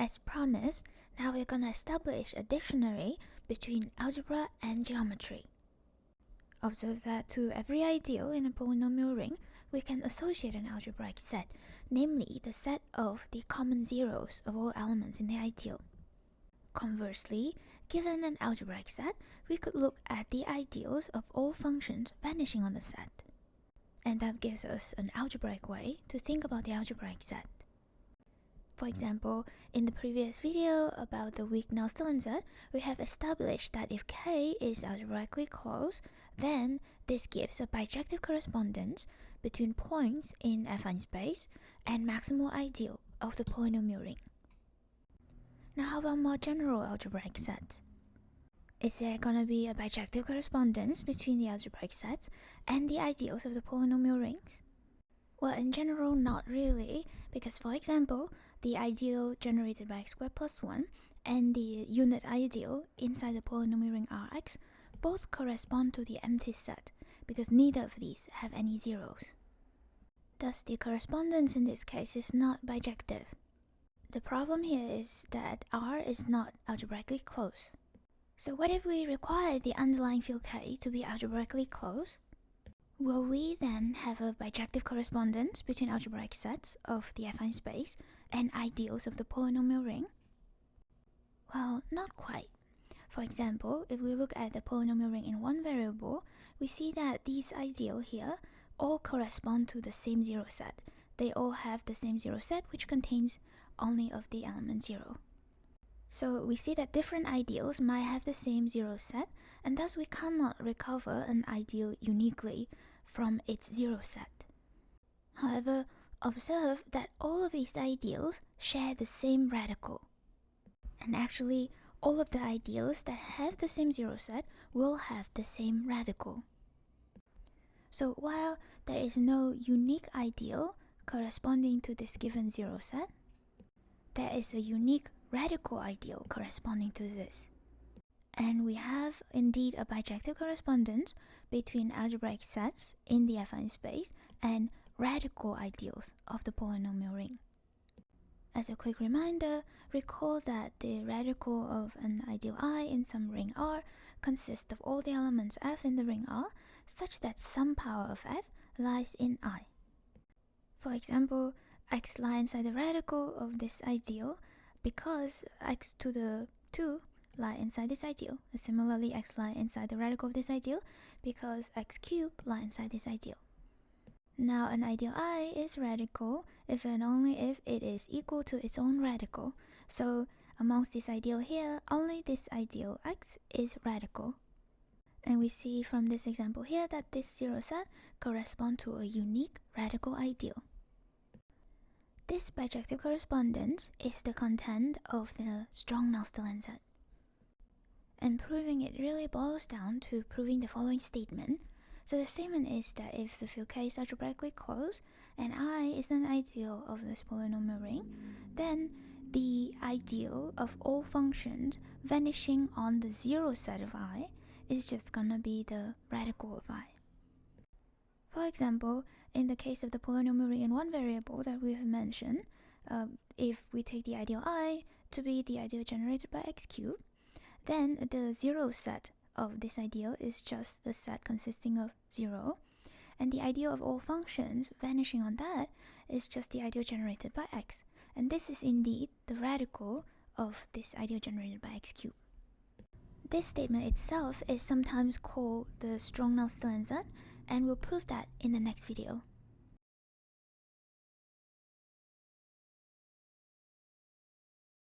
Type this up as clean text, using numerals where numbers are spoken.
as promised, now we're gonna establish a dictionary between algebra and geometry. Observe that to every ideal in a polynomial ring, we can associate an algebraic set, namely the set of the common zeros of all elements in the ideal. Conversely, given an algebraic set, we could look at the ideals of all functions vanishing on the set. And that gives us an algebraic way to think about the algebraic set. For example, in the previous video about the weak Nullstellensatz, we have established that if K is algebraically closed, then this gives a bijective correspondence between points in affine space and maximal ideal of the polynomial ring. Now how about more general algebraic sets? Is there gonna be a bijective correspondence between the algebraic sets and the ideals of the polynomial rings? Well, in general, not really, because for example, the ideal generated by x squared plus 1 and the unit ideal inside the polynomial ring Rx both correspond to the empty set, because neither of these have any zeros. Thus, the correspondence in this case is not bijective. The problem here is that R is not algebraically closed. So what if we require the underlying field K to be algebraically closed? Will we then have a bijective correspondence between algebraic sets of the affine space and ideals of the polynomial ring? Well, not quite. For example, if we look at the polynomial ring in one variable, we see that these ideals here all correspond to the same zero set. They all have the same zero set, which contains only of the element 0. So we see that different ideals might have the same zero set, and thus we cannot recover an ideal uniquely from its zero set. However, observe that all of these ideals share the same radical. And actually, all of the ideals that have the same zero set will have the same radical. So while there is no unique ideal corresponding to this given zero set, there is a unique radical ideal corresponding to this. And we have indeed a bijective correspondence between algebraic sets in the affine space and radical ideals of the polynomial ring. As a quick reminder, recall that the radical of an ideal I in some ring R consists of all the elements f in the ring R, such that some power of f lies in I. For example, x lies inside the radical of this ideal because x to the 2 lie inside this ideal. Similarly, x lies inside the radical of this ideal because x cubed lies inside this ideal. Now, an ideal I is radical if and only if it is equal to its own radical. So, amongst this ideal here, only this ideal x is radical. And we see from this example here that this zero set corresponds to a unique radical ideal. This bijective correspondence is the content of the strong Nullstellensatz. And proving it really boils down to proving the following statement. So the statement is that if the field K is algebraically closed and I is an ideal of this polynomial ring, then the ideal of all functions vanishing on the zero set of I is just gonna be the radical of I. For example, in the case of the polynomial ring in one variable that we have mentioned, if we take the ideal I to be the ideal generated by x cubed, then the zero set of this ideal is just the set consisting of 0, and the ideal of all functions vanishing on that is just the ideal generated by x, and this is indeed the radical of this ideal generated by x cubed. This statement itself is sometimes called the strong Nullstellensatz, and we'll prove that in the next video.